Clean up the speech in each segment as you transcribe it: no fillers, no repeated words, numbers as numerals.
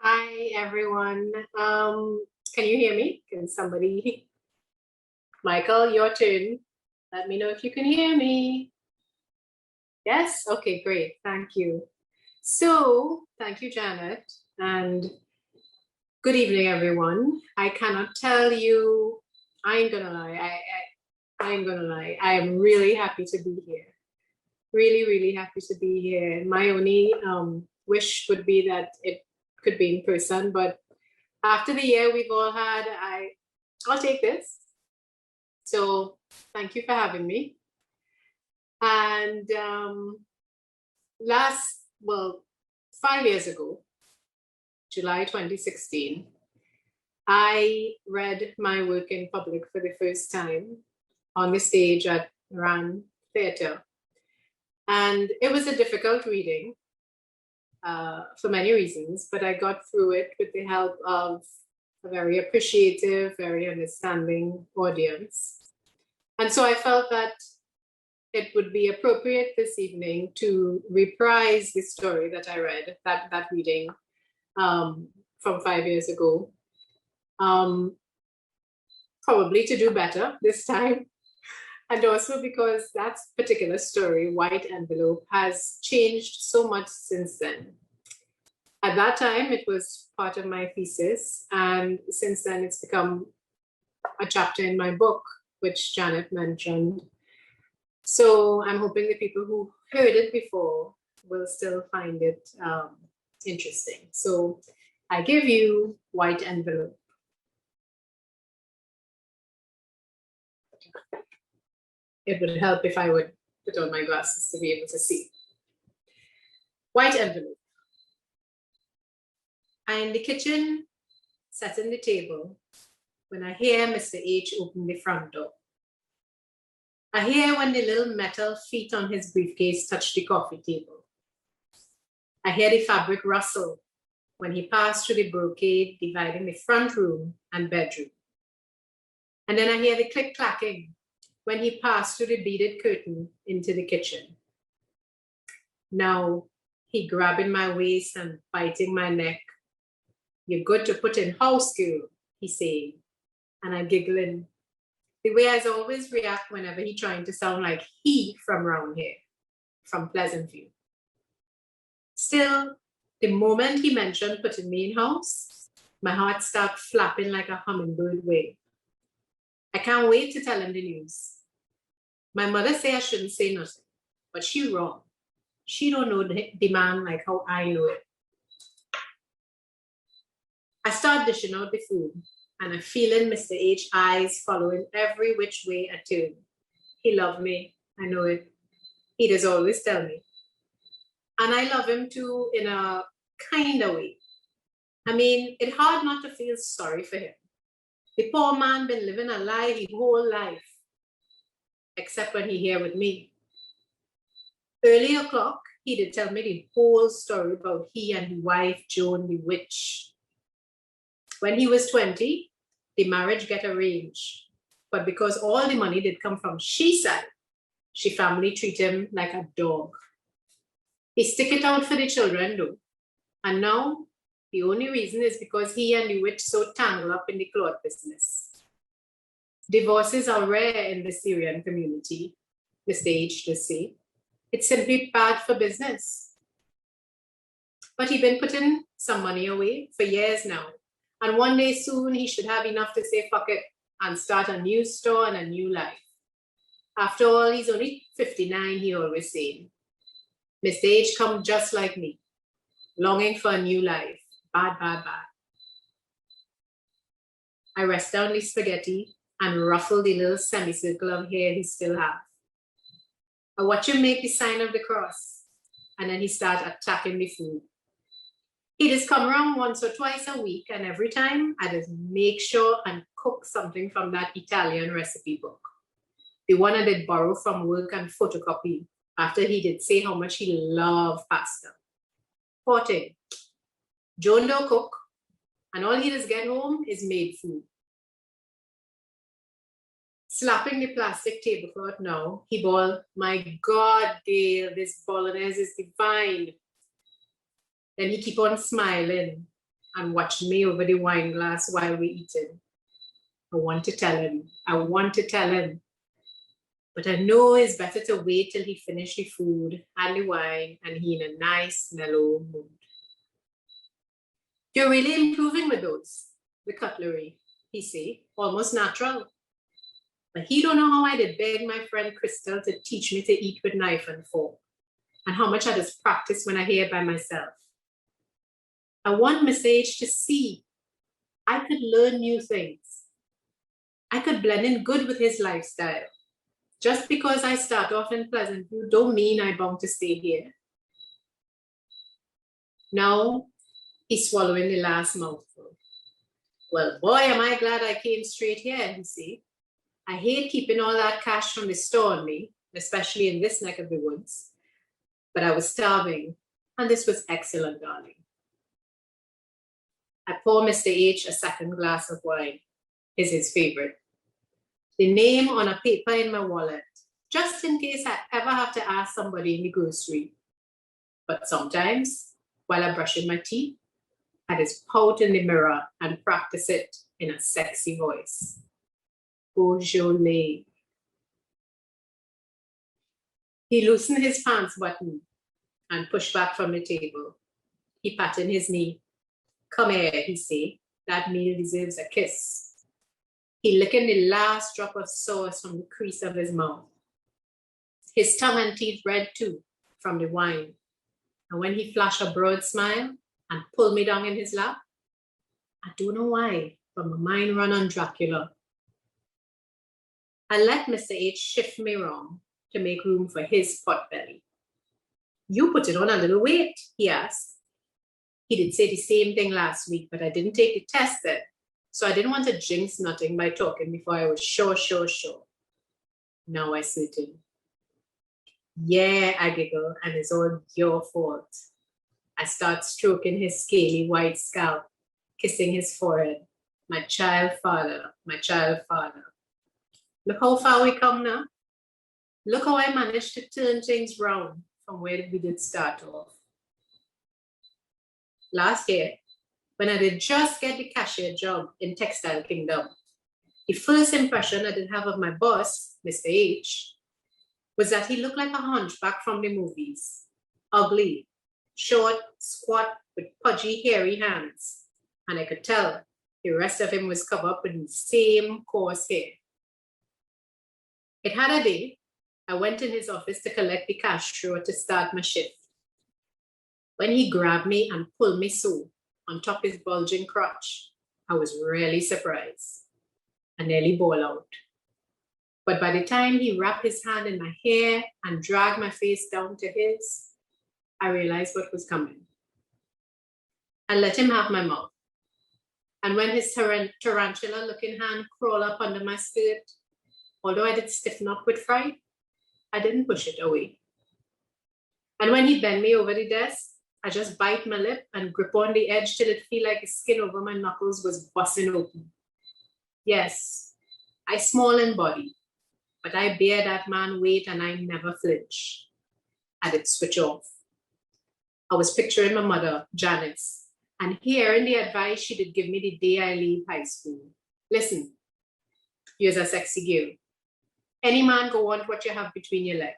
Hi, everyone. Can you hear me? Can somebody? Michael, your turn. Let me know if you can hear me. Yes? Okay, great. Thank you. So, thank you, Janet. And good evening, everyone. I cannot tell you, I ain't gonna lie. I ain't gonna lie. I am really happy to be here. Really, really happy to be here. My only wish would be that it could be in person, but after the year we've all had, I'll take this. So thank you for having me. And well, 5 years ago, July 2016, I read my work in public for the first time on the stage at Rand Theatre. And it was a difficult reading for many reasons, but I got through it with the help of a very appreciative, very understanding audience. And so I felt that it would be appropriate this evening to reprise the story that I read, that reading from 5 years ago. Probably to do better this time. And also because that particular story, White Envelope, has changed so much since then. At that time, it was part of my thesis. And since then, it's become a chapter in my book, which Janet mentioned. So I'm hoping the people who heard it before will still find it interesting. So I give you White Envelope. It would help if I would put on my glasses to be able to see. White Envelope. I'm in the kitchen, setting the table, when I hear Mr. H open the front door. I hear when the little metal feet on his briefcase touch the coffee table. I hear the fabric rustle when he passed through the brocade dividing the front room and bedroom. And then I hear the click-clacking when he passed through the beaded curtain into the kitchen. Now he grabbing my waist and biting my neck. "You're good to put in house, girl," he saying, and I giggling. The way I always react whenever he trying to sound like he from round here, from Pleasantview. Still, the moment he mentioned putting me in house, my heart started flapping like a hummingbird wing. I can't wait to tell him the news. My mother say I shouldn't say nothing, but she wrong. She don't know the man like how I know it. I start dishing out the food, and I'm feeling Mr. H eyes following every which way I turn. He love me, I know it. He does always tell me. And I love him too in a kind of way. I mean, it's hard not to feel sorry for him. The poor man been living a lie his whole life, except when he here with me. Early o'clock, he did tell me the whole story about he and his wife, Joan the witch. When he was 20, the marriage get arranged. But because all the money did come from she side, she family treat him like a dog. He stick it out for the children though. And now, the only reason is because he and the witch so tangled up in the cloth business. Divorces are rare in the Syrian community, Mr. H just say. It's simply bad for business. But he's been putting some money away for years now. And one day soon, he should have enough to say fuck it and start a new store and a new life. After all, he's only 59, he always saying. Mr. H come just like me, longing for a new life. Bad, bad, bad. I rest down the spaghetti and ruffle the little semicircle of hair he still have. I watch him make the sign of the cross, and then he start attacking the food. He just come around once or twice a week, and every time I just make sure and cook something from that Italian recipe book. The one I did borrow from work and photocopy after he did say how much he loved pasta. Poor thing. Joan don't cook, and all he does get home is made food. Slapping the plastic tablecloth now, he bawled, "My God, Gail, this bolognese is divine." Then he keep on smiling. and watching me over the wine glass while we're eating. I want to tell him. But I know it's better to wait till he finished the food and the wine and he in a nice, mellow mood. You're really improving with those, the cutlery, he say, almost natural. But he don't know how I did beg my friend Crystal to teach me to eat with knife and fork, and how much I just practice when I hear by myself. I want Mr. H to see I could learn new things. I could blend in good with his lifestyle. Just because I start off in Pleasantview don't mean I'm bound to stay here. Now he's swallowing the last mouthful. Well, boy, am I glad I came straight here, he said. I hate keeping all that cash from the store on me, especially in this neck of the woods. But I was starving, and this was excellent, darling. I pour Mr. H a second glass of wine. It's his favorite. The name on a paper in my wallet, just in case I ever have to ask somebody in the grocery. But sometimes, while I'm brushing my teeth, I just pout in the mirror and practice it in a sexy voice. Beaujolais. He loosened his pants button and pushed back from the table. He patted his knee. Come here, he said. That meal deserves a kiss. He licked the last drop of sauce from the crease of his mouth. His tongue and teeth red too, from the wine. And when he flashed a broad smile and pulled me down in his lap, I don't know why, but my mind ran on Dracula. I let Mr. H shift me round to make room for his pot belly. You put it on a little weight, he asked. He did say the same thing last week, but I didn't take the test then. So I didn't want to jinx nothing by talking before I was sure. Now I sit in. Yeah, I giggle, and it's all your fault. I start stroking his scaly white scalp, kissing his forehead. My child father. Look how far we come now. Look how I managed to turn things round from where we did start off. Last year, when I did just get the cashier job in Textile Kingdom, the first impression I did have of my boss, Mr. H, was that he looked like a hunchback from the movies. Ugly, short, squat, with pudgy, hairy hands. And I could tell the rest of him was covered up with the same coarse hair. It had a day, I went in his office to collect the cash drawer to start my shift. When he grabbed me and pulled me so on top his bulging crotch, I was really surprised. I nearly bawled out. But by the time he wrapped his hand in my hair and dragged my face down to his, I realized what was coming. I let him have my mouth. And when his tarantula-looking hand crawled up under my skirt, although I did stiffen up with fright, I didn't push it away. And when he bent me over the desk, I just bite my lip and grip on the edge till it feel like the skin over my knuckles was busting open. Yes, I small in body, but I bear that man weight and I never flinch. I did switch off. I was picturing my mother, Janice, and hearing the advice she did give me the day I leave high school. Listen, you're a sexy girl. Any man go want what you have between your legs.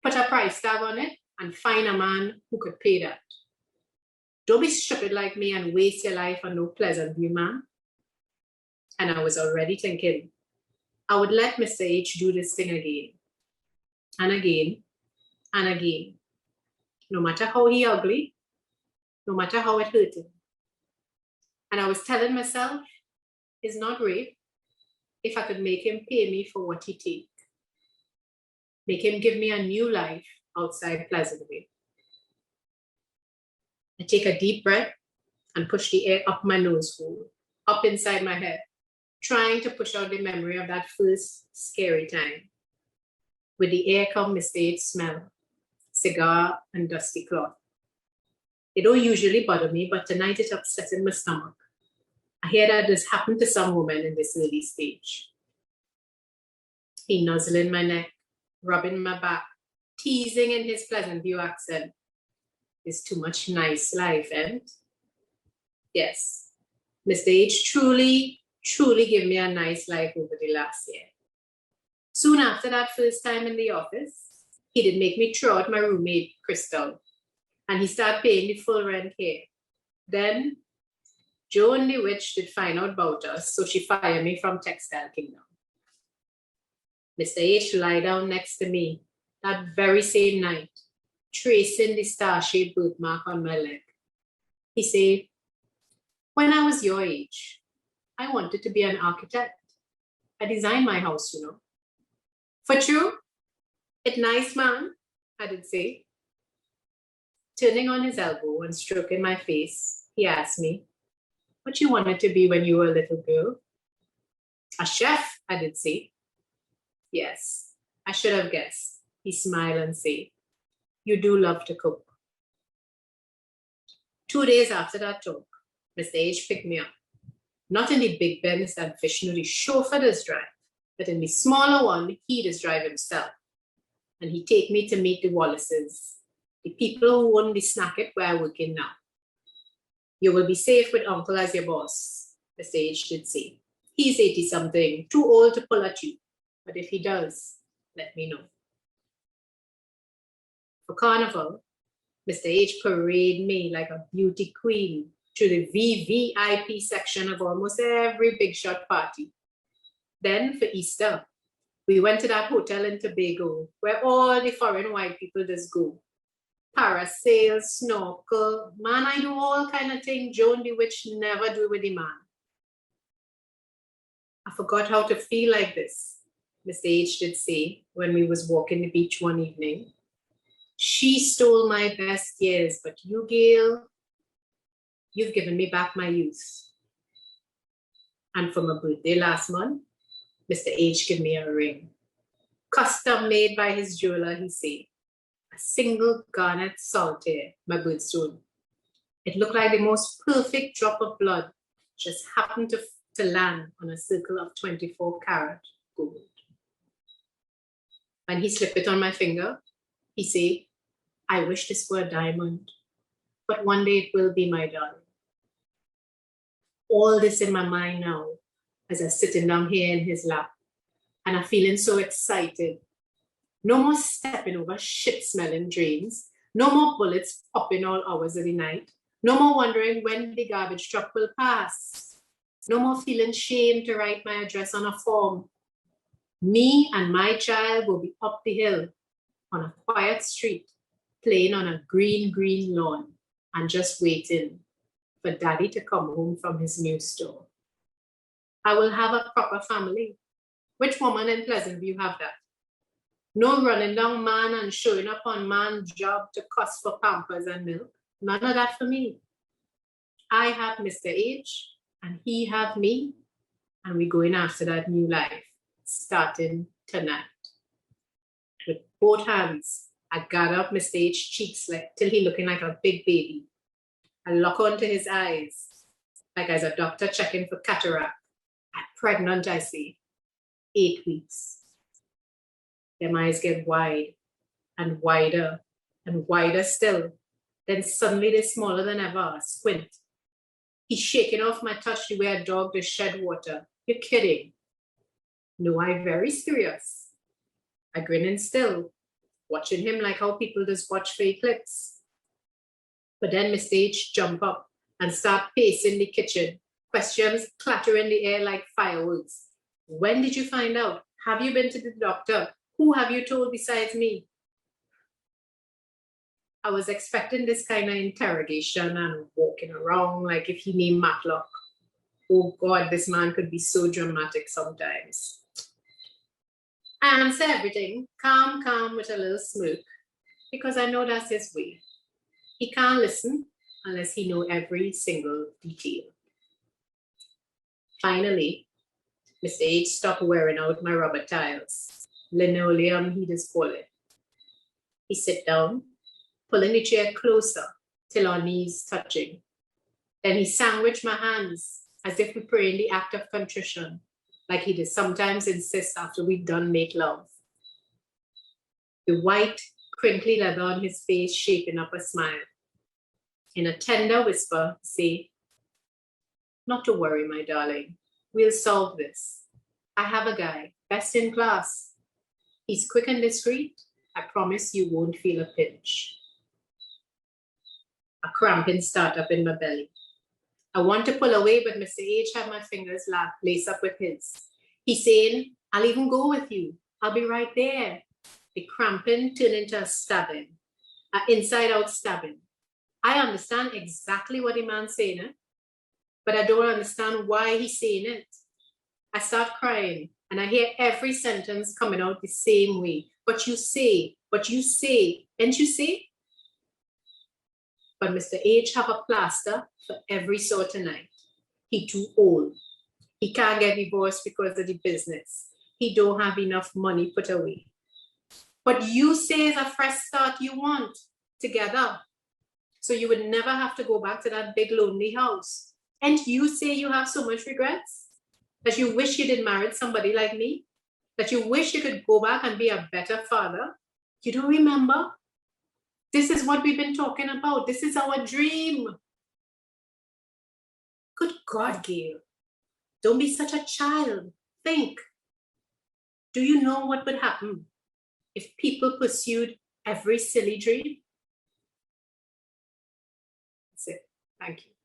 Put a price tag on it and find a man who could pay that. Don't be stupid like me and waste your life on no Pleasantview man. And I was already thinking, I would let Mr. H do this thing again. And again, and again. No matter how he ugly, no matter how it hurt him. And I was telling myself, it's not rape if I could make him pay me for what he take. Make him give me a new life outside Pleasantview. I take a deep breath and push the air up my nose hole, up inside my head, trying to push out the memory of that first scary time. With the air come Mr. H's smell, cigar and dusty cloth. It don't usually bother me, but tonight it upset in my stomach. I hear that this happened to some women in this early stage. He nuzzling my neck, rubbing my back, teasing in his Pleasantview accent. It's too much nice life, and Yes, Mr. H truly gave me a nice life over the last year. Soon after that first time in the office, he did make me throw out my roommate, Crystal, and he started paying the full rent here. Then Joan the witch did find out about us, so she fired me from Textile Kingdom. Mr. H lied down next to me that very same night, tracing the star-shaped birthmark on my leg. He said, when I was your age, I wanted to be an architect. I designed my house, you know. For true? It nice, man, I did say. Turning on his elbow and stroking my face, he asked me, what you wanted to be when you were a little girl? A chef, I did say. Yes, I should have guessed. He smiled and said, you do love to cook. 2 days after that talk, Mr. H picked me up. Not in the big Benz that Vishnu the chauffeur does drive, but in the smaller one he does drive himself. And he take me to meet the Wallaces, the people who own the snacket where I work in now. You will be safe with Uncle as your boss, Mr. H did say. He's 80-something, too old to pull at you. But if he does, let me know. For Carnival, Mr. H paraded me like a beauty queen through the VVIP section of almost every big shot party. Then for Easter, we went to that hotel in Tobago where all the foreign white people just go. Parasail, snorkel, man, I do all kind of things Joan the witch never do with the man. I forgot how to feel like this, Mr. H did say when we was walking the beach one evening. She stole my best years, but you, Gail, you've given me back my youth. And for my birthday last month, Mr. H gave me a ring. Custom made by his jeweler, he said. A single garnet solitaire, my birthstone. It looked like the most perfect drop of blood just happened to land on a circle of 24-karat gold. When he slipped it on my finger, he said, I wish this were a diamond, but one day it will be, my darling. All this in my mind now, as I'm sitting down here in his lap, and I'm feeling so excited. No more stepping over shit-smelling drains. No more bullets popping all hours of the night. No more wondering when the garbage truck will pass. No more feeling shame to write my address on a form. Me and my child will be up the hill on a quiet street, playing on a green lawn and just waiting for daddy to come home from his new store. I will have a proper family. Which woman in Pleasantview have that? No running down man and showing up on man's job to cost for Pampers and milk. None of that for me. I have Mr. H and he have me, and we're going after that new life, starting tonight. With both hands, I gather up Mr. H's cheeks till he looking like a big baby. I lock onto his eyes, like as a doctor checking for cataract. I'm pregnant, I say. 8 weeks. Them eyes get wide and wider and wider still. Then suddenly they're smaller than ever, a squint. He's shaking off my touch the way a dog does shed water. You're kidding. No, I'm very serious. I grinning still, watching him like how people just watch for eclipse. But then Mr. H jump up and start pacing the kitchen, questions clatter in the air like fireworks. When did you find out? Have you been to the doctor? Who have you told besides me? I was expecting this kind of interrogation and walking around like if he named Matlock. Oh God, this man could be so dramatic sometimes. I answer everything, calm with a little smirk, because I know that's his way. He can't listen unless he knows every single detail. Finally, Mr. H stopped wearing out my rubber tiles. Linoleum, he just call it. He sit down, pulling the chair closer till our knees touching. Then he sandwiched my hands as if we pray in the act of contrition, like he did sometimes insist after we done make love. The white, crinkly leather on his face shaping up a smile. In a tender whisper, say, Not to worry, my darling. We'll solve this. I have a guy, best in class. He's quick and discreet. I promise you won't feel a pinch. A cramping start up in my belly. I want to pull away, but Mr. H had my fingers laced up with his. He's saying, I'll even go with you. I'll be right there. The cramping turned into a stabbing, an inside-out stabbing. I understand exactly what the man's saying, but I don't understand why he's saying it. I start crying, and I hear every sentence coming out the same way. But you say, and you say? But Mr. H have a plaster for every sore tonight. He too old. He can't get divorced because of the business. He don't have enough money put away. But you say it's a fresh start you want together. So you would never have to go back to that big lonely house. And you say you have so much regrets? That you wish you did marry somebody like me? That you wish you could go back and be a better father? You don't remember? This is what we've been talking about. This is our dream. Good God, Gail. Don't be such a child. Think. Do you know what would happen if people pursued every silly dream? That's it. Thank you.